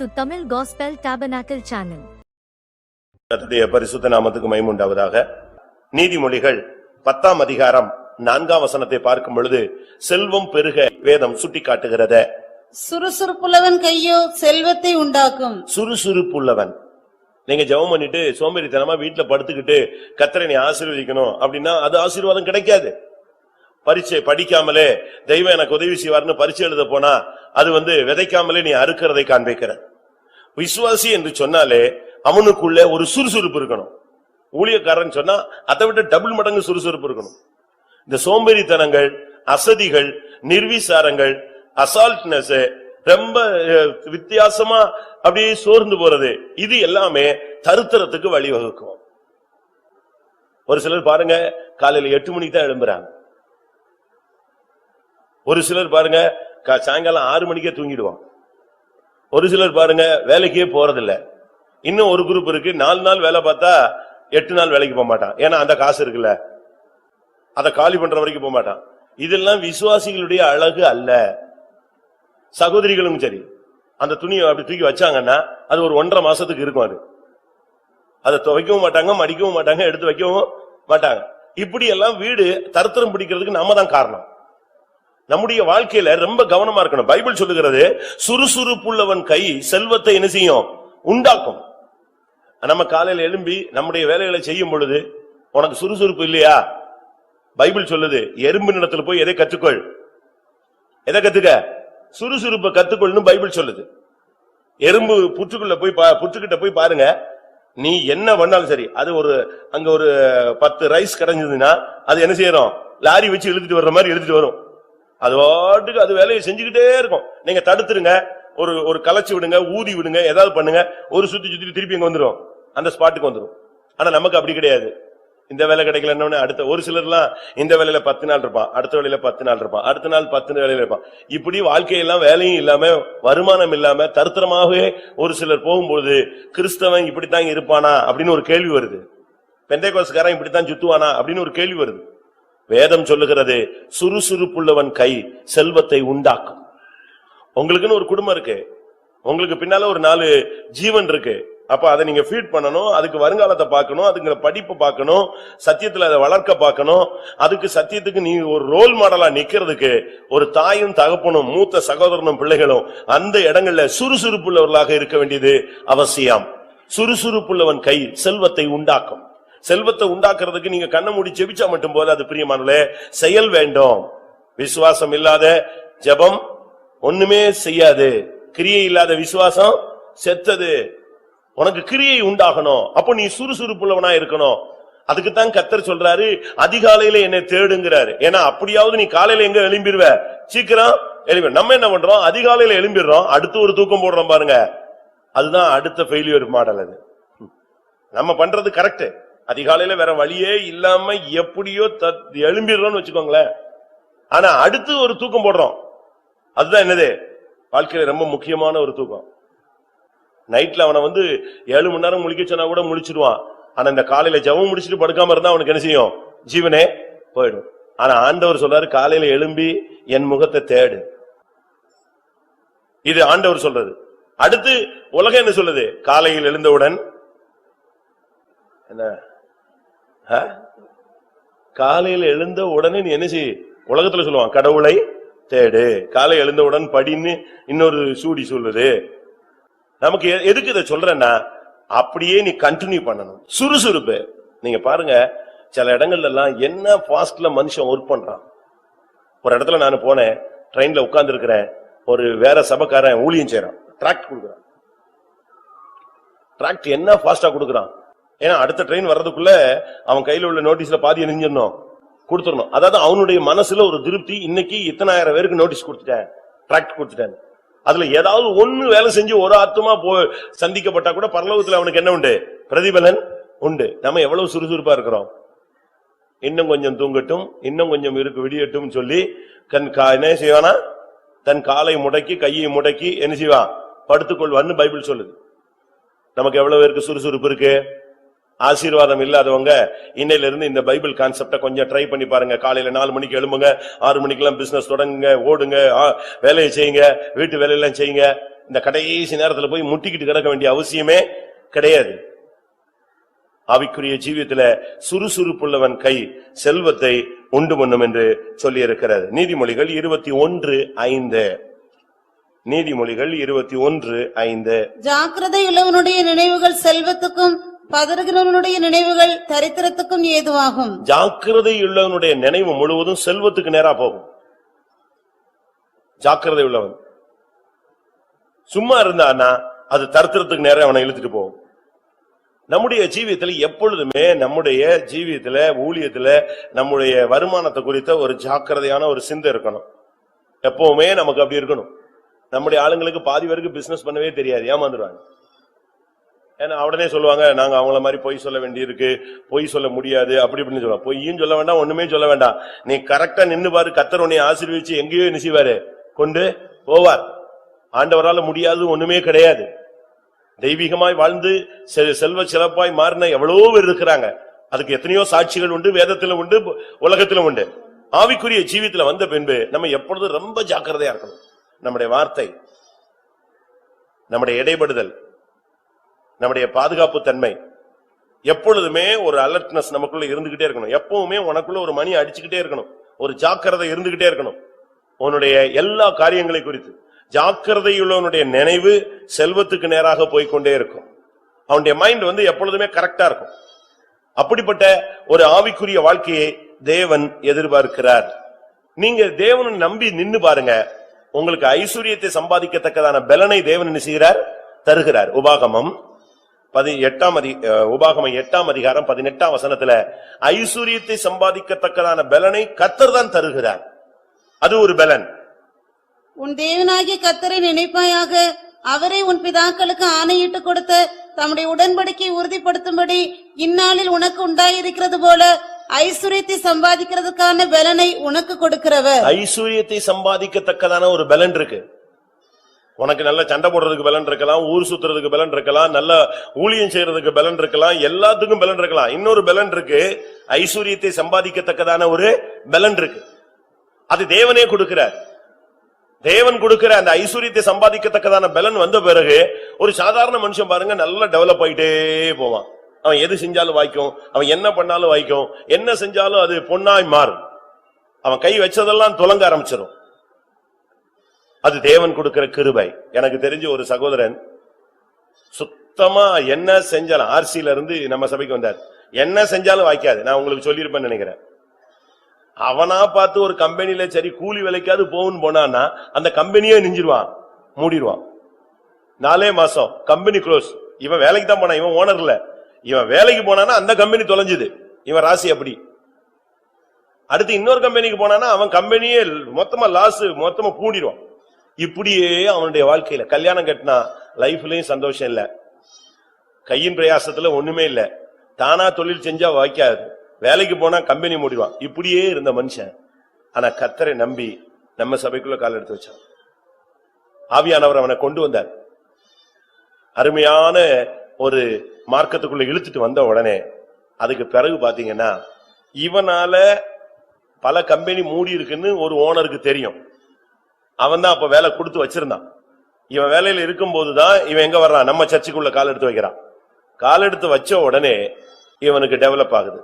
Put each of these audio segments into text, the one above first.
to Tamil Gospel Tabernacle channel. கர்த்தருடைய பரிசுத்த நாமத்துக்கு மகிமை உண்டாவதாக. நீதிமொழிகள் 10ஆம் அதிகாரம் 4ஆம் வசனத்தை பார்க்கும் பொழுது செல்வம் பெருக வேதம் சுட்டிக்காட்டுகிறது. சுறுசுறுப்புள்ளவன் கையோ செல்வத்தை உண்டாக்கும். சுறுசுறுப்புள்ளவன். நீங்க ஜெபம் பண்ணிட்டு சோம்பேறித்தனமா வீட்டுல படுத்துக்கிட்டு கர்த்தரை நீ ஆசீர்வதிக்கணும் அப்படின்னா அது ஆசீர்வாதம் கிடைக்காது. பரீட்சை படிக்காமலே தெய்வம் எனக்கு உதவி செய்வார்னு பரீட்சை எழுத போனா அது விதைக்காமலே நீ அறுக்கிறதை காண்பிக்கிற. விசுவாசி என்று சொன்னாலே அவனுக்குள்ள ஒரு சுறுசுறுப்பு இருக்கணும். ஊழியக்காரன் சொன்னா அதை விட டபுள் மடங்கு சுறுசுறுப்பு இருக்கணும். இந்த சோம்பேறித்தனங்கள், அசதிகள், நிர்விசாரங்கள், அசால்ட்னஸ், ரொம்ப வித்தியாசமா அப்படியே சோர்ந்து போறது, இது எல்லாமே தருத்திரத்துக்கு வழிவகுக்கும். ஒரு சிலர் பாருங்க காலையில 8 மணிக்கு தான் எழும்புறாங்க. ஒரு சிலர் பாருங்க சாயங்காலம் 6 மணிக்கே தூங்கிடுவான். ஒரு சிலர் பாருங்க வேலைக்கே போறதில்ல. இன்னும் ஒரு குரூப் இருக்கு, 4 நாள் வேலை பார்த்தா 8 நாள் வேலைக்கு போக மாட்டான். ஏன்னா அந்த காசு இருக்குல்ல, அதை காலி பண்ற வரைக்கும் போக மாட்டான். இதெல்லாம் விசுவாசிகளுடைய அழகு அல்ல. சகோதரிகளும் சரி, அந்த துணியை அப்படி தூக்கி வச்சாங்கன்னா அது ஒரு 1.5 மாசத்துக்கு இருக்கும். அதை துவைக்கவும் மாட்டாங்க, மடிக்கவும் மாட்டாங்க, எடுத்து வைக்கவும் மாட்டாங்க. இப்படி எல்லாம் வீடு தருத்திரம் பிடிக்கிறதுக்கு நாம தான் காரணம். நம்முடைய வாழ்க்கையில ரொம்ப கவனமா இருக்கணும். பைபிள் சொல்லுகிறது சுறுசுறுப்புள்ளவன் கை செல்வத்தை என்ன செய்யும்? உண்டாக்கும். நம்ம காலையில எழும்பி நம்முடைய வேலைகளை செய்யும் பொழுது உனக்கு சுறுசுறுப்பு இல்லையா? பைபிள் சொல்லுது எறும்பு நிலத்துல போய் எதை கத்துக்கொள், எதை கத்துக்க? சுறுசுறுப்பை கத்துக்கொள்னு பைபிள் சொல்லுது. எறும்பு புற்றுக்குள்ள போய் புற்றுக்கிட்ட போய் பாருங்க, நீ என்ன பண்ணாலும் சரி, அது அங்க ஒரு 10 ரைஸ் கிடைஞ்சதுன்னா அது என்ன செய்யறோம்? லாரி வச்சு இழுத்துட்டு வர்ற மாதிரி இழுத்துட்டு வரும். அது வாட்டுக்கு அது வேலையை செஞ்சுக்கிட்டே இருக்கும். நீங்க தடுத்துருங்க, ஒரு கலைச்சு விடுங்க, ஊதி விடுங்க, ஏதாவது பண்ணுங்க, ஒரு சுத்தி திருப்பி இங்க வந்துடும், அந்த ஸ்பாட்டுக்கு வந்துடும். ஆனா நமக்கு அப்படி கிடையாது. இந்த வேலை கிடைக்கலன்னு அடுத்த ஒரு சிலர்லாம் இந்த வேலையில 10 நாள் இருப்பான், அடுத்த வேலையில 10 நாள் இருப்பான், அடுத்த நாள் 10 வேலையில இருப்பான். இப்படி வாழ்க்கையெல்லாம் வேலையும் இல்லாம வருமானம் இல்லாம தருத்திரமாகவே ஒரு சிலர் போகும்போது கிறிஸ்தவன் இப்படித்தான் இருப்பானா அப்படின்னு ஒரு கேள்வி வருது. பெந்தைக்கோஸ்காரன் இப்படித்தான் சுத்துவானா அப்படின்னு ஒரு கேள்வி வருது. வேதம் சொல்லுகிறது சுறுசுறுப்புள்ளவன் கை செல்வத்தை உண்டாக்கும். உங்களுக்குன்னு ஒரு குடும்பம் இருக்கு, உங்களுக்கு பின்னால ஒரு 4 ஜீவன் இருக்கு. அப்ப அதை நீங்க ஃபீட் பண்ணணும், அதுக்கு வருங்காலத்தை பார்க்கணும், அதுக்கு படிப்பு பார்க்கணும், சத்தியத்துல அதை வளர்க்க பார்க்கணும். அதுக்கு சத்தியத்துக்கு நீ ஒரு ரோல் மாடலா நிக்கிறதுக்கு ஒரு தாயும் தகப்பனும் மூத்த சகோதரனும் பிள்ளைகளும் அந்த இடங்கள்ல சுறுசுறுப்புள்ளவர்களாக இருக்க வேண்டியது அவசியம். சுறுசுறுப்புள்ளவன் கை செல்வத்தை உண்டாக்கும். செல்வத்தை உண்டாக்குறதுக்கு நீங்க கண்ணை மூடி ஜெபிச்சா மட்டும் போது அது பிரியமானே, செயல் வேண்டும். விசுவாசம் இல்லாத ஜெபம் ஒண்ணுமே செய்யாது. கிரியை இல்லாத விசுவாசம் செத்தது. உனக்கு கிரியை உண்டாகணும், அப்போ நீ சுறுசுறுப்புள்ளவனா இருக்கணும். அதுக்குத்தான் கர்த்தர் சொல்றாரு அதிகாலையில என்னை தேடுங்கிறாரு. ஏன்னா அப்படியாவது நீ காலையில எங்க எழும்பிடுவ, சீக்கிரம் எழும்பி. நம்ம என்ன பண்றோம்? அதிகாலையில எழும்பிடுறோம், அடுத்து ஒரு தூக்கம் போடுறோம் பாருங்க. அதுதான் அடுத்த ஃபெயிலியர் மாடல். அது நம்ம பண்றது கரெக்ட். அதிகாலையில வேற வழியே இல்லாம எப்படியோ எழும்பிடுறோம்னு வச்சுக்கோங்களேன். ஆனா அடுத்து ஒரு தூக்கம் போடுறோம். அதுதான் என்னது? வாழ்க்கையில ரொம்ப முக்கியமான ஒரு தூக்கம். நைட்ல அவனை 7 மணி நேரம் முழிக்க சொன்னா கூட முழிச்சிடுவான். ஆனா இந்த காலையில ஜெபம் முடிச்சுட்டு படுக்காம இருந்தா அவனுக்கு என்ன செய்யும்? ஜீவனே போயிடும். ஆனா ஆண்டவர் சொல்றாரு காலையில எழும்பி என் முகத்தை தேடு. இது ஆண்டவர் சொல்றது. அடுத்து உலகம் என்ன சொல்லுது? காலையில் எழுந்தவுடன் என்ன? காலையில எழுந்த உடனே நீ என்ன செய்? உலகத்துல சொல்லுவான் கடவுளை தேடு. காலை எழுந்தவுடன் படின்னு இன்னொரு சூடி சொல்லுது. நமக்கு எதுக்கு இதை சொல்றேன்னா, அப்படியே நீ கண்டினியூ பண்ணணும். சுறுசுறுப்பு. நீங்க பாருங்க சில இடங்கள்ல எல்லாம் என்ன பாஸ்ட்ல மனுஷன் ஒர்க் பண்றான். ஒரு இடத்துல நான் போனேன், ட்ரெயின்ல உட்கார்ந்து இருக்கிறேன், ஒரு வேற சபைக்காரன் ஊழியம் செய்யறான், டிராக்ட் கொடுக்குறான். டிராக்ட் என்ன பாஸ்டா கொடுக்குறான்? ஏன்னா அடுத்த ட்ரெயின் வர்றதுக்குள்ள அவன் கையில உள்ள நோட்டீஸ்ல பாதி எழுஞ்சிடணும், கொடுத்துடணும். அதாவது அவனுடைய மனசுல ஒரு திருப்தி, இன்னைக்கு இத்தனை ஆயிரம் பேருக்கு நோட்டீஸ் கொடுத்துட்டேன், டிராக்ட் கொடுத்துட்டேன். அதுல ஏதாவது ஒண்ணு வேலை செஞ்சு ஒரு ஆத்மா சந்திக்கப்பட்டா கூட பரலோகத்துல அவனுக்கு என்ன உண்டு? பிரதிபலன் உண்டு. நம்ம எவ்வளவு சுறுசுறுப்பா இருக்கிறோம். இன்னும் கொஞ்சம் தூங்கட்டும், இன்னும் கொஞ்சம் இருக்கு விடியட்டும் சொல்லி என்ன செய்வானா? தன் காலை முடக்கி கையை முடக்கி என்ன செய்வான்? படுத்துக்கொள்வான்னு பைபிள் சொல்லுது. நமக்கு எவ்வளவு பேருக்கு சுறுசுறுப்பு இருக்கு? ஆசீர்வாதம் இல்லாதவங்க இன்னையில இருந்து இந்த பைபிள் கான்செப்ட கொஞ்சம் ட்ரை பண்ணி பாருங்க. காலையில 4 மணிக்கு எழும்புங்க, 6 மணிக்கெல்லாம் பிசினஸ் தொடங்குங்க, ஓடுங்க, வேலையை செய்யுங்க, வீட்டு வேலையெல்லாம் செய்யுங்க. இந்த கடைசி நேரத்துல போய் முட்டிக்கிட்டு கிடக்க வேண்டிய அவசியமே கிடையாது. ஆவிக்குரிய ஜீவியத்துல சுறுசுறுப்புள்ளவன் கை செல்வத்தை உண்டு பண்ணும் என்று சொல்லி இருக்கிறது. நீதிமொழிகள் 21:5. நீதிமொழிகள் 21:5. ஜாக்கிரதை உள்ளவனுடைய நினைவுகள் செல்வத்துக்கும் பதறுகிறவனுடைய நினைவுகள் தரித்திரத்துக்கும் ஏதுவாகும். ஜாக்கிரதை உள்ளவனுடைய நினைவு முழுவதும் செல்வத்துக்கு நேரா போகும். ஜாக்கிரதை உள்ளவன் சும்மா இருந்தானா அது தரித்திரத்துக்கு நேரம் அவனை இழுத்துட்டு போகும். நம்முடைய ஜீவியத்துல எப்பொழுதுமே நம்முடைய ஜீவியத்துல ஊழியத்துல நம்முடைய வருமானத்தை குறித்த ஒரு ஜாக்கிரதையான ஒரு சிந்தை இருக்கணும். எப்பவுமே நமக்கு அப்படி இருக்கணும். நம்முடைய ஆளுங்களுக்கு பாதி பேருக்கு பிசினஸ் பண்ணவே தெரியாது, ஏமாந்துருவாங்க. ஏன்னா உடனே சொல்லுவாங்க, நாங்க அவங்கள மாதிரி பொய் சொல்ல வேண்டியிருக்கு, பொய் சொல்ல முடியாது, அப்படி இப்படின்னு சொல்லுவாங்க. பொய்யும் சொல்ல வேண்டாம், ஒண்ணுமே சொல்ல வேண்டாம். நீ கரெக்டா நின்னு பாரு, கர்த்தர் உன்னை ஆசீர்வதிச்சு எங்கேயோ நினைச்சுவாரு கொண்டு போவார். ஆண்டவரால முடியாது ஒண்ணுமே கிடையாது. தெய்வீகமாய் வாழ்ந்து செல்வ சிறப்பாய் மாறின எவ்வளவோ பேர் இருக்கிறாங்க. அதுக்கு எத்தனையோ சாட்சிகள் உண்டு, வேதத்திலும் உண்டு, உலகத்திலும் உண்டு. ஆவிக்குரிய ஜீவியத்துல வந்த பின்பு நம்ம எப்பொழுதும் ரொம்ப ஜாக்கிரதையா இருக்கணும். நம்முடைய வார்த்தை, நம்முடைய இடைபடுதல், நம்முடைய பாதுகாப்பு தன்மை எப்பொழுதுமே ஒரு அலர்ட்னஸ் நமக்குள்ள இருந்துகிட்டே இருக்கணும். எப்பவுமே உனக்குள்ள ஒரு மணி அடிச்சுக்கிட்டே இருக்கணும், ஒரு ஜாக்கிரதை இருந்துகிட்டே இருக்கணும். உன்னுடைய எல்லா காரியங்களை குறித்து ஜாக்கிரதையுள்ளவனுடைய நினைவு செல்வத்துக்கு நேராக போய்கொண்டே இருக்கும். அவனுடைய மைண்ட் எப்பொழுதுமே கரெக்டா இருக்கும். அப்படிப்பட்ட ஒரு ஆவிக்குரிய வாழ்க்கையை தேவன் எதிர்பார்க்கிறார். நீங்க தேவனை நம்பி நின்னு பாருங்க, உங்களுக்கு ஐஸ்வரியத்தை சம்பாதிக்கத்தக்கதான பலனை தேவன் என்ன செய்கிறார்? தருகிறார். உபாகமம் 8ஆம் அதிகாரம் 18ஆம் வசனத்துல ஐஸ்வரியத்தை சம்பாதிக்கத்தக்கதான பலனை கர்த்தர் தான் தருகிறார். அது ஒரு பலன். உன் தேவனாகிய கர்த்தரை நினைப்பாயாக, அவரை உன் பிதாக்களுக்கு ஆணையிட்டு கொடுத்த தம்முடைய உடன்படிக்கை உறுதிப்படுத்தும்படி இந்நாளில் உனக்கு உண்டாயிருக்கிறது போல ஐஸ்வரியத்தை சம்பாதிக்கிறதுக்கான பலனை உனக்கு கொடுக்கிறவர். ஐஸ்வரியத்தை சம்பாதிக்கத்தக்கதான ஒரு பலன் இருக்கு. உனக்கு நல்ல சண்டை போடுறதுக்கு பலன் இருக்கலாம், ஊர் சுத்துறதுக்கு பலன் இருக்கலாம், நல்ல ஊழியம் செய்யறதுக்கு பலன் இருக்கலாம், எல்லாத்துக்கும் பலன் இருக்கலாம். இன்னொரு பலன் இருக்கு, ஐஸ்வரியத்தை சம்பாதிக்கத்தக்கதான ஒரு பலன் இருக்கு. அது தேவனே கொடுக்கிறார். தேவன் கொடுக்கிற அந்த ஐஸ்வரியத்தை சம்பாதிக்கத்தக்கதான பலன் வந்த பிறகு ஒரு சாதாரண மனுஷன் பாருங்க நல்லா டெவலப் ஆயிட்டே போவான். அவன் எது செஞ்சாலும் வாய்க்கும், அவன் என்ன பண்ணாலும் வாய்க்கும், என்ன செஞ்சாலும் அது பொன்னாய் மாறும். அவன் கை வச்சதெல்லாம் துலங்க ஆரம்பிச்சிடும். அது தேவன் கொடுக்கிற கிருபை. எனக்கு தெரிஞ்ச ஒரு சகோதரன் சுத்தமா என்ன செஞ்சாலும், ஆர்சியில இருந்து நம்ம சபைக்கு வந்தார், என்ன செஞ்சாலும் வாய்க்காது. நான் உங்களுக்கு சொல்லியிருப்பேன்னு நினைக்கிறேன். அவனா பார்த்து ஒரு கம்பெனில சரி கூலி வேலைக்காவது போகுன்னு போனான்னா அந்த கம்பெனியே நெஞ்சிருவான், மூடிடுவான். 4 மாசம் கம்பெனி க்ளோஸ். இவன் வேலைக்கு தான் போனான், இவன் ஓனர் இல்ல. இவன் வேலைக்கு போனானா அந்த கம்பெனி தொலைஞ்சுது. இவன் ராசி அப்படி. அடுத்து இன்னொரு கம்பெனிக்கு போனானா அவன் கம்பெனியே மொத்தமா லாஸ், மொத்தமா பூடிடுவான். இப்படியே அவனுடைய வாழ்க்கையில கல்யாணம் கட்டினா லைஃப்லயும் சந்தோஷம் இல்ல, கையின் பிரயாசத்துல ஒண்ணுமே இல்ல, தானா தொழில் செஞ்சா வாய்க்காது, வேலைக்கு போனா கம்பெனி மூடிடுவான். இப்படியே இருந்த மனுஷன் ஆனா கர்த்தரை நம்பி நம்ம சபைக்குள்ள கால் எடுத்து வச்சான். ஆவியானவர் அவனை கொண்டு வந்தார். அருமையான ஒரு மார்க்கத்துக்குள்ள இழுத்துட்டு வந்த உடனே அதுக்கு பிறகு பாத்தீங்கன்னா இவனால பல கம்பெனி மூடி இருக்குன்னு ஒரு ஓனருக்கு தெரியும். அவன் தான் அப்ப வேலை கொடுத்து வச்சிருந்தான். இவன் வேலையில இருக்கும் போதுதான் இவன் எங்க வர்றான், நம்ம சர்ச்சுக்குள்ள கால் எடுத்து வைக்கிறான். கால் எடுத்து வச்ச உடனே இவனுக்கு டெவலப் ஆகுது.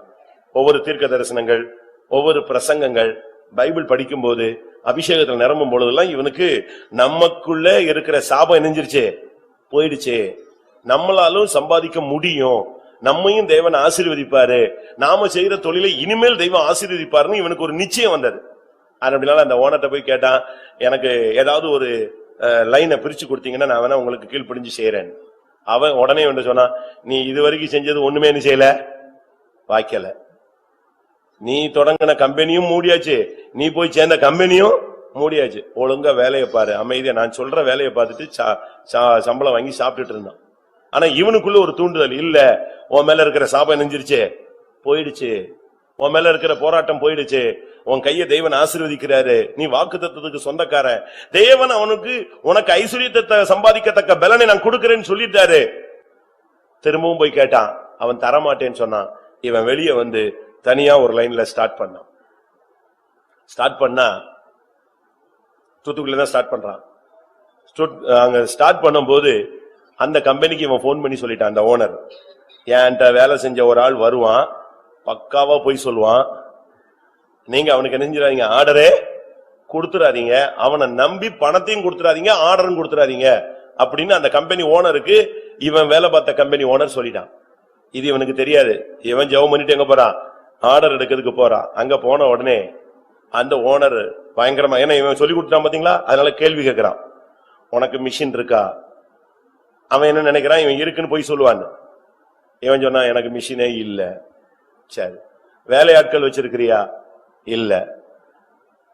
ஒவ்வொரு தீர்க்க தரிசனங்கள், ஒவ்வொரு பிரசங்கங்கள், பைபிள் படிக்கும் போது, அபிஷேகத்தில் நிரம்பும் பொழுதெல்லாம் இவனுக்கு நமக்குள்ள இருக்கிற சாபம் நெஞ்சிருச்சே, போயிடுச்சே, நம்மளாலும் சம்பாதிக்க முடியும், நம்மையும் தேவன் ஆசீர்வதிப்பாரு, நாம செய்யற தொழிலை இனிமேல் தெய்வம் ஆசீர்வதிப்பாருன்னு இவனுக்கு ஒரு நிச்சயம் வந்தது. அப்படினால அந்த ஓனர்ட்ட போய் கேட்டான், எனக்கு ஏதாவது ஒரு லைனை பிரிச்சு கொடுத்தீங்கன்னா நான் வேணா உங்களுக்கு கீழ்ப்படிஞ்சு செய்யறேன். அவன் உடனே வந்து சொன்னான், நீ இதுவரைக்கும் செஞ்சது ஒண்ணுமே நீ செய்யல, வாய்க்கல. நீ தொடங்கின கம்பெனியும் மூடியாச்சு, நீ போய் சேர்ந்த கம்பெனியும் மூடியாச்சு. ஒழுங்கா வேலையை பாரு, அமைதியா நான் சொல்ற வேலையை பார்த்துட்டு சம்பளம் வாங்கி சாப்பிட்டுட்டு இருந்தான். ஆனா இவனுக்குள்ள ஒரு தூண்டுதல் இல்ல, உன் மேல இருக்கிற சாபம் நெஞ்சிருச்சு, போயிடுச்சு, உன் மேல இருக்கிற போராட்டம் போயிடுச்சு, உன் கைய தேவன் ஆசீர்வதிக்கிறாரு, நீ வாக்குத்தத்தத்துக்கு சொந்தக்காரன், தேவன் அவனுக்கு உனக்கு ஐஸ்வரியத்தை சம்பாதிக்கத்தக்க பலனை நான் கொடுக்கிறேன்னு சொல்லிட்டாரு. திரும்பவும் போய் கேட்டான், அவன் தரமாட்டேன்னு சொன்னான். இவன் வெளியே வந்து தனியா ஒரு லைன்ல ஸ்டார்ட் பண்ணா, தூத்துக்குடியில தான் ஸ்டார்ட் பண்றான். அங்க ஸ்டார்ட் பண்ணும்போது அந்த கம்பெனிக்கு இவன் போன் பண்ணி சொல்லிட்டான். அந்த ஓனர் என்கிட்ட வேலை செஞ்ச ஒரு ஆள் வருவான், பக்காவா போய் சொல்லுவான், நீங்க அவனுக்கு நெஞ்சிடாதீங்க, ஆர்டரே கொடுத்துறாதீங்க, அவனை நம்பி பணத்தையும் கொடுத்துறாதீங்க, ஆர்டரும் கொடுத்துறாதீங்க அப்படின்னு அந்த கம்பெனி ஓனருக்கு இவன் வேலை பார்த்த கம்பெனி ஓனர் சொல்லிட்டான். இது இவனுக்கு தெரியாது. இவன் ஜெபம் பண்ணிட்டு எங்க போறான், ஆர்டர் எடுக்கிறதுக்கு போறான். அங்க போன உடனே அந்த ஓனர் பயங்கரமா, ஏன்னா இவன் சொல்லி கொடுத்தான் பாத்தீங்களா, அதனால கேள்வி கேட்கிறான், உனக்கு மிஷின் இருக்கா? அவன் என்ன நினைக்கிறான், இவன் இருக்குன்னு போய் சொல்லுவான். இவன் சொன்னா எனக்கு மிஷினே இல்ல. சரி, வேலையாட்கள் வச்சிருக்கிறியா? இல்ல.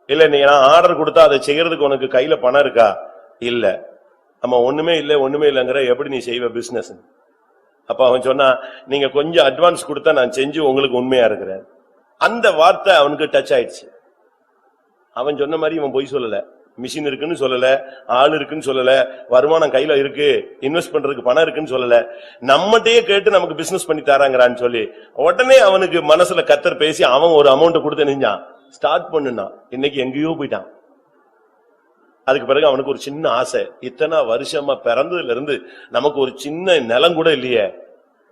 இல்ல, நீ ஆர்டர் கொடுத்தா அதை செய்யறதுக்கு உனக்கு கையில பணம் இருக்கா? இல்ல. ஆமா, ஒண்ணுமே இல்லங்கிற எப்படி நீ செய்வ பிசினஸ்? அப்ப அவன் சொன்னா, நீங்க கொஞ்சம் அட்வான்ஸ் கொடுத்தா நான் செஞ்சு உங்களுக்கு உண்மையா இருக்கிறேன். அந்த வார்த்தை அவனுக்கு டச் ஆயிடுச்சு. அவன் சொன்ன மாதிரி இவன் போய் சொல்லல, மிஷின் இருக்குன்னு சொல்லல, ஆள் இருக்குன்னு சொல்லல, வருமானம் கையில இருக்கு, இன்வெஸ்ட் பண்றதுக்கு பணம் இருக்குன்னு சொல்லல, நம்மகிட்டயே கேட்டு நமக்கு பிசினஸ் பண்ணி தராங்கறான்னு சொல்லி உடனே அவனுக்கு மனசுல கர்த்தர் பேசி அவன் ஒரு அமௌண்ட் கொடுத்து நெஞ்சான், ஸ்டார்ட் பண்ணுனா. இன்னைக்கு எங்கேயோ போயிட்டான். அதுக்கு பிறகு அவனுக்கு ஒரு சின்ன ஆசை, இத்தனை வருஷமா பிறந்ததுல இருந்து நமக்கு ஒரு சின்ன நிலம் கூட இல்லையே,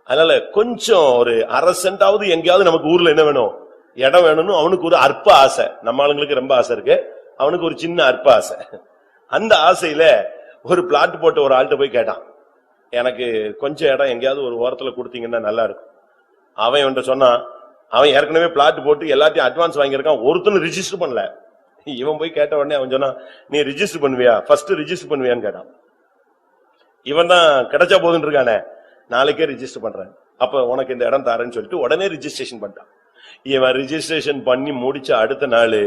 அதனால கொஞ்சம் ஒரு அரை சென்டாவது எங்கேயாவது நமக்கு ஊர்ல என்ன வேணும், இடம் வேணும்னு அவனுக்கு ஒரு அற்ப ஆசை. நம்ம ஆளுங்களுக்கு ரொம்ப ஆசை இருக்கு, அவனுக்கு ஒரு சின்ன அற்ப ஆசை. அந்த ஆசையில ஒரு பிளாட் போட்டு ஒரு ஆள்கிட்ட போய் கேட்டான், எனக்கு கொஞ்சம் இடம் எங்கேயாவது ஒரு ஓரத்துல கொடுத்தீங்கன்னா நல்லா இருக்கும். அவன் இவன்ட்ட சொன்னான், அவன் ஏற்கனவே பிளாட் போட்டு எல்லாத்தையும் அட்வான்ஸ் வாங்கியிருக்கான், ஒருத்தனும் ரிஜிஸ்டர் பண்ணல. இவன் போய் கேட்ட உடனே அவன் சொன்னா, நீ ரிஜிஸ்டர் பண்ணுவியா, ஃபர்ஸ்ட் ரிஜிஸ்டர் பண்ணுவியான்னு கேட்டான். இவன் தான் கிடைச்சா போதுன்னு இருக்கானே, நாளைக்கே ரிஜிஸ்டர் பண்றேன், அப்ப உனக்கு இந்த இடம் தாரேன்னு சொல்லிட்டு உடனே ரிஜிஸ்ட்ரேஷன் பண்ணிட்டான். இவன் ரிஜிஸ்ட்ரேஷன் பண்ணி முடிச்ச அடுத்த நாள்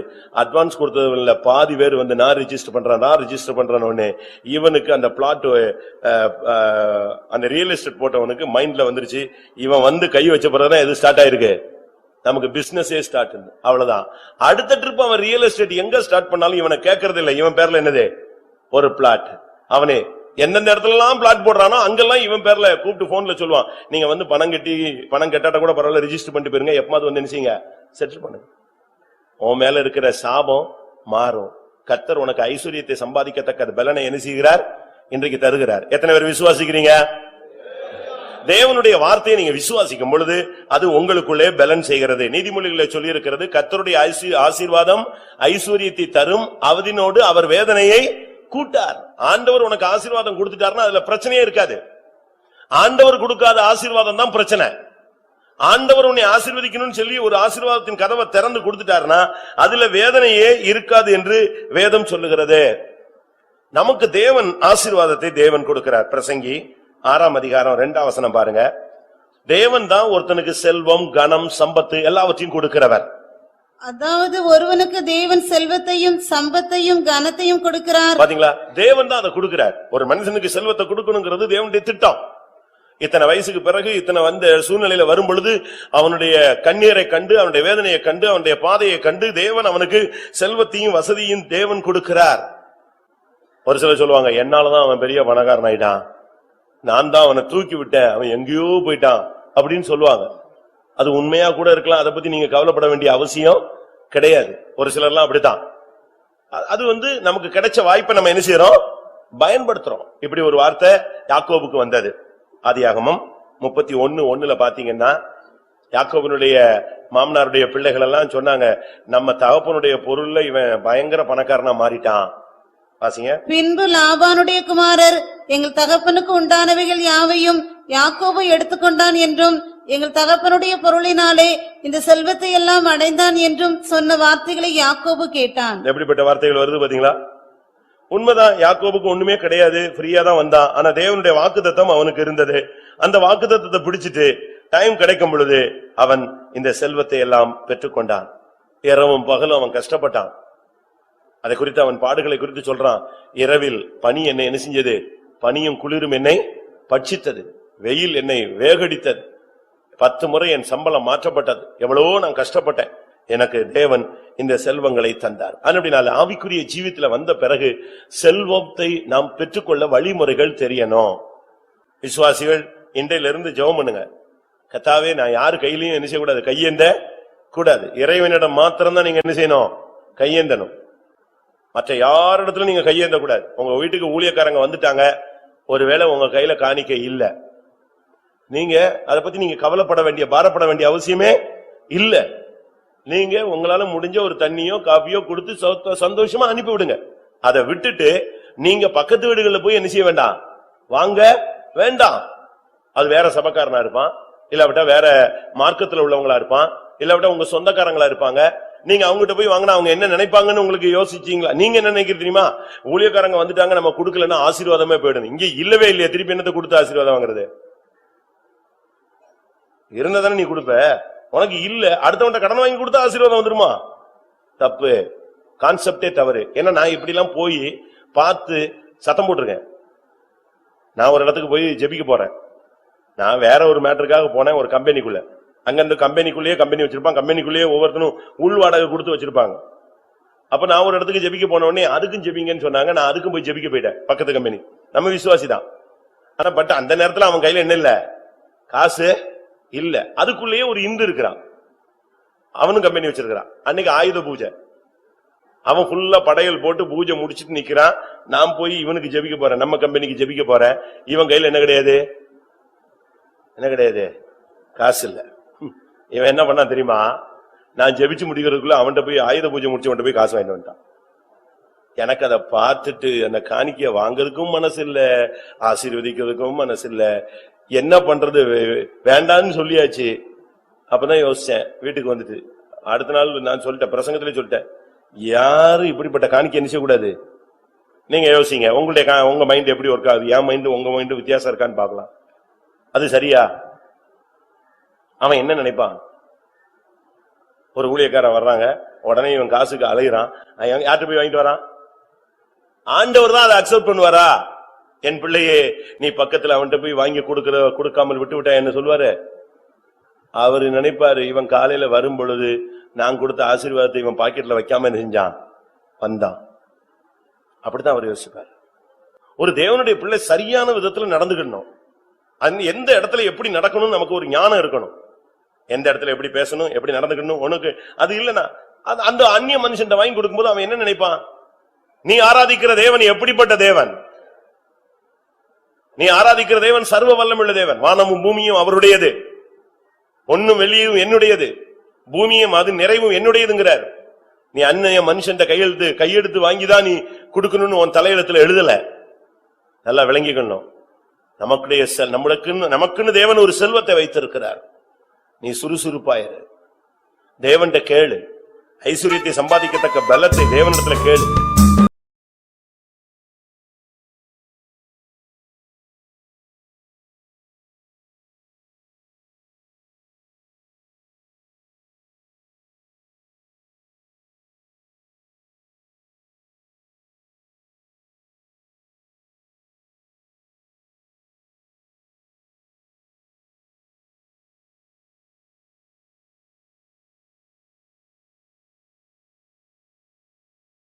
அட்வான்ஸ் கொடுத்ததுல பாதி பேர் வந்து நான் ரிஜிஸ்டர் பண்றேன் உடனே இவனுக்கு அந்த பிளாட் அந்த ரியல் எஸ்டேட் போட்டவனுக்கு மைண்ட்ல வந்துருச்சு, இவன் வந்து கை வச்ச பிறகுதான் எது ஸ்டார்ட் ஆயிருக்கு, நமக்கு பிசினஸே ஸ்டார்ட். அவ்வளவுதான். அடுத்த ட்ரிப் அவன் ரியல் எஸ்டேட் எங்க ஸ்டார்ட் பண்ணாலும் இவனை கேட்கறது இல்லை, இவன் பேர்ல என்னது ஒரு பிளாட். அவனே எந்தெந்த இடத்துல எல்லாம் பிளாட் போடுறானோ அங்கெல்லாம் இவன் பேர்ல கூப்பிட்டு போன்ல சொல்லுவான், நீங்க வந்து பணம் கட்டாட்ட கூட பரவாயில்ல, ரிஜிஸ்டர் பண்ணிட்டு போயிருங்க, எப்பமாவது வந்து நினைச்சீங்க செட்டில் பண்ணுங்க. உன் மேல இருக்கிற சாபம் மாறும். கர்த்தர் உனக்கு ஐஸ்வர்யத்தை சம்பாதிக்கத்தக்க பலனை என்ன செய்கிறார், இன்றைக்கு தருகிறார். எத்தனை பேர் விசுவாசிக்கிறீங்க? தேவனுடைய வார்த்தையை நீங்க விசுவாசிக்கும் பொழுது அது உங்களுக்குள்ளே பலன் செய்கிறது. நீதிமொழிகளை சொல்லி இருக்கிறது, கர்த்தருடைய ஆசீர்வாதம் ஐஸ்வர்யத்தை தரும், அவதினோடு அவர் வேதனையை கூட்டார். ஆண்டவர் உனக்கு ஆசீர்வாதம் கொடுத்துட்டாருன்னா அதுல பிரச்சனையே இருக்காது. ஆண்டவர் கொடுக்காத ஆசீர்வாதம் தான் பிரச்சனை. ஆண்டவர் உன்னை ஆசீர்வதிக்கணும்னு சொல்லி ஒரு ஆசீர்வாதத்தின் கதவை திறந்து கொடுத்துட்டாருன்னா அதுல வேதனையே இருக்காது என்று வேதம் சொல்லுகிறது. நமக்கு தேவன் ஆசீர்வாதத்தை தேவன் கொடுக்கிறார். பிரசங்கி 6ஆம் அதிகாரம் 2ஆம் வசனம் பாருங்க. தேவன் தான் ஒருத்தனுக்கு செல்வம், கனம், சம்பத்து எல்லாவற்றையும் கொடுக்கிறவர். அதாவது ஒருவனுக்கு தேவன் செல்வத்தையும் சம்பத்தையும் கனத்தையும் கொடுக்கிறார். பாத்தீங்களா, தேவன் தான் அதை கொடுக்கிறார். ஒரு மனுஷனுக்கு செல்வத்தை கொடுக்கணுங்கிறது தேவனுடைய திட்டம். இத்தனை வயசுக்கு பிறகு இத்தனை வந்த சூழ்நிலையில வரும் பொழுது அவனுடைய கண்ணீரை கண்டு, அவனுடைய வேதனையை கண்டு, அவனுடைய பாதையை கண்டு தேவன் அவனுக்கு செல்வத்தையும் வசதியும் தேவன் கொடுக்கிறார். ஒரு சிலர் சொல்லுவாங்க, என்னாலதான் அவன் பெரிய பணக்காரன் ஆயிட்டான், நான் தான் அவனை தூக்கி விட்டேன், அவன் எங்கேயோ போயிட்டான் அப்படின்னு சொல்லுவாங்க. அது உண்மையா கூட இருக்கலாம், அதை பத்தி நீங்க கவலைப்பட வேண்டிய அவசியம் கிடையாது. ஒரு சிலர்லாம் அப்படித்தான். அது நமக்கு கிடைச்ச வாய்ப்பை நம்ம என்ன செய்யறோம், பயன்படுத்துறோம். இப்படி ஒரு வார்த்தை யாக்கோபுக்கு வந்தது. ஆதியாகமம் 31:1 பாத்தீங்கன்னா, யாக்கோபனுடைய மாமனாருடைய பிள்ளைகள் எல்லாம் சொன்னாங்க, நம்ம தகப்பனுடைய பொருள்ல இவன் பயங்கர பணக்காரனா மாறிட்டான். வாசிங்க. பின்பு லாபானுடைய குமாரர் எங்கள் தகப்பனுக்கு உண்டானவைகள் யாவையும் யாக்கோபு எடுத்துக்கொண்டான் என்றும், எங்கள் தகப்பனுடைய பொருளினாலே இந்த செல்வத்தை எல்லாம் அடைந்தான் என்றும் சொன்ன வார்த்தைகளை யாக்கோபு கேட்டான். எப்படிப்பட்ட வார்த்தைகள் வருது பாத்தீங்களா? உண்மைதான், யாக்கோபுக்கு ஒண்ணுமே கிடையாது, ஃப்ரீயா தான் வந்தான். ஆனா தேவனுடைய வாக்குத்தத்தம் அவனுக்கு இருந்தது. அந்த வாக்குத்தத்தத்தை பிடிச்சிட்டு டைம் கிடைக்கும் பொழுது அவன் இந்த செல்வத்தை எல்லாம் பெற்றுக்கொண்டான். இரவும் பகலும் அவன் கஷ்டப்பட்டான். அதை குறித்து அவன் பாடுகளை குறித்து சொல்றான். இரவில் பனி என்னை என்ன செஞ்சது, பனியும் குளிரும் என்னை பட்சித்தது, வெயில் என்னை வேகடித்தது, 10 முறை என் சம்பளம் மாற்றப்பட்டது, எவ்வளவோ நான் கஷ்டப்பட்டேன், எனக்கு தேவன் இந்த செல்வங்களை தந்தார். அப்படினால ஆவிக்குரிய ஜீவித்துல வந்த பிறகு செல்வத்தை நாம் பெற்றுக்கொள்ள வழிமுறைகள் தெரியணும். விசுவாசிகள் இன்றையிலிருந்து ஜெபம் பண்ணுங்க, கர்த்தாவே நான் யாரு கையிலையும் என்ன செய்யக்கூடாது, கையேந்த கூடாது. இறைவனிடம் மாத்திரம்தான் நீங்க என்ன செய்யணும், கையேந்தணும். மற்ற யாரிடத்துல நீங்க கையேந்த கூடாது. உங்க வீட்டுக்கு ஊழியக்காரங்க வந்துட்டாங்க, ஒருவேளை உங்க கையில காணிக்க இல்ல, நீங்க அத பத்தி நீங்க கவலைப்பட வேண்டிய பாரப்பட வேண்டிய அவசியமே இல்ல. நீங்க உங்களால முடிஞ்ச ஒரு தண்ணியோ காபியோ கொடுத்து சந்தோஷமா அனுப்பி விடுங்க. அதை விட்டுட்டு நீங்க பக்கத்து வீடுகள்ல போய் என்ன செய்ய வேண்டாம், வாங்க வேண்டாம். அது வேற சபக்காரனா இருப்பான், இல்லாவிட்டா வேற மார்க்கத்துல உள்ளவங்களா இருப்பான், இல்லாவிட்டா உங்க சொந்தக்காரங்களா இருப்பாங்க. நீங்க அவங்ககிட்ட போய் வாங்கினா அவங்க என்ன நினைப்பாங்கன்னு உங்களுக்கு யோசிச்சீங்களா? நீங்க என்ன நினைக்கிறீங்க தெரியுமா? ஊழியக்காரங்க வந்துட்டாங்க, நம்ம கொடுக்கலன்னா ஆசீர்வாதமே போயிடும். இங்க இல்லவே இல்லையா, திருப்பி என்னத்தை கொடுத்து ஆசீர்வாதம் வாங்குறது? இருந்ததானே நீ கொடுப்ப, உனக்கு இல்ல அடுத்தவன்ட்ட கடன் வாங்கி கொடுத்தா ஆசீர்வாதம் வந்துருமா? தப்பு, கான்செப்டே தவறு. ஏன்னா நான் இப்படி எல்லாம் போய் பார்த்து சத்தம் போட்டிருக்கேன். நான் ஒரு இடத்துக்கு போய் ஜெபிக்க போறேன், நான் வேற ஒரு மேட்டருக்காக போனேன் ஒரு கம்பெனிக்குள்ள. அங்க அந்த கம்பெனிக்குள்ளேயே கம்பெனி வச்சிருப்பாங்க, கம்பெனிக்குள்ளேயே ஒவ்வொருத்தரும் உள் வாடகை கொடுத்து வச்சிருப்பாங்க. அப்ப நான் ஒரு இடத்துக்கு ஜெபிக்க போன உடனே அதுக்கும் ஜெபிங்கன்னு சொன்னாங்க, நான் அதுக்கும் போய் ஜெபிக்க போயிட்டேன். பக்கத்து கம்பெனி, நம்ம விசுவாசி தான். ஆனா பட் அந்த நேரத்துல அவன் கையில என்ன இல்ல, காசு இல்ல. அதுக்குள்ளேயே ஒரு இந்து இருக்கிறான், அவனும் கம்பெனி வச்சிருக்கிறான். அன்னைக்கு ஆயுத பூஜை, அவன் ஃபுல்லா படையல் போட்டு பூஜை முடிச்சிட்டு நிக்கிறான். நான் போய் இவனுக்கு ஜெபிக்க போறேன், நம்ம கம்பெனிக்கு ஜெபிக்க போறேன். இவன் கையில என்ன கிடையாது, என்ன கிடையாது, காசு இல்ல. இவன் என்ன பண்ணா தெரியுமா, நான் ஜெபிச்சு முடிக்கிறதுக்குள்ள அவன்கிட்ட போய் ஆயுத பூஜை முடிச்சவன்ட்ட போய் காசு வாங்கிட்டு வந்துட்டான். எனக்கு அதை பார்த்துட்டு அந்த காணிக்கைய வாங்குறதுக்கும் மனசு இல்ல, ஆசீர்வதிக்கிறதுக்கும் மனசு இல்ல. என்ன பண்றது, வேண்டான்னு சொல்லியாச்சு. அப்பதான் யோசிச்சேன், வீட்டுக்கு வந்துட்டு அடுத்த நாள் நான் சொல்லிட்டேன், பிரசங்கத்திலே சொல்லிட்டேன், யாரும் இப்படிப்பட்ட காணிக்கை என்ன செய்யக்கூடாது. நீங்க யோசிங்க, உங்க மைண்ட் எப்படி ஒர்க் ஆகுது, என் மைண்ட் உங்க மைண்ட் வித்தியாசம் இருக்கான்னு பாக்கலாம். அது சரியா? அவன் என்ன நினைப்பான்? ஒரு ஊழியக்காரன் வர்றாங்க, உடனே இவன் காசுக்கு அலைகிறான், யார்கிட்ட போய் வாங்கிட்டு வரான்? ஆண்டவர் தான் அதை அக்செப்ட் பண்ணுவாரா? என் பிள்ளையே, நீ பக்கத்துல அவன்கிட்ட போய் வாங்கி கொடுக்காமல் விட்டு விட்டா என்ன சொல்வாரு? அவரு நினைப்பாரு, இவன் காலையில வரும் பொழுது நான் கொடுத்த ஆசீர்வாதத்தை இவன் பாக்கெட்ல வைக்காம செஞ்சான், வந்தான். அப்படித்தான் அவர் யோசிப்பார். ஒரு தேவனுடைய பிள்ளை சரியான விதத்துல நடந்துக்கணும். எந்த இடத்துல எப்படி நடக்கணும் நமக்கு ஒரு ஞானம் இருக்கணும். எந்த இடத்துல எப்படி பேசணும், எப்படி நடந்துக்கணும். உனக்கு அது இல்லனா அந்த அந்நிய மனுஷன் வாங்கி கொடுக்கும்போது அவன் என்ன நினைப்பான்? நீ ஆராதிக்கிற தேவன் எப்படிப்பட்ட தேவன்? நீ ஆராதிக்கிற தேவன் சர்வ வல்லமுள்ள தேவன். வானமும் பூமியும் அவருடையது, ஒன்னும் வெளியும் என்னுடையது, பூமியும் அது நிறைவும் என்னுடையதுங்கிறார். நீ அந்நிய மனுஷன் கையெடுத்து வாங்கிதான் நீ கொடுக்கணும்னு உன் தலையெழுத்துல எழுதல. நல்லா விளங்கிக்கணும். நமக்குன்னு தேவன் ஒரு செல்வத்தை வைத்திருக்கிறார். நீ சுறுசுறுப்பாயிரு, தேவன்கிட்ட கேளு. ஐஸ்வர்யத்தை சம்பாதிக்கத்தக்க பலத்தை தேவனிடத்துல கேளு.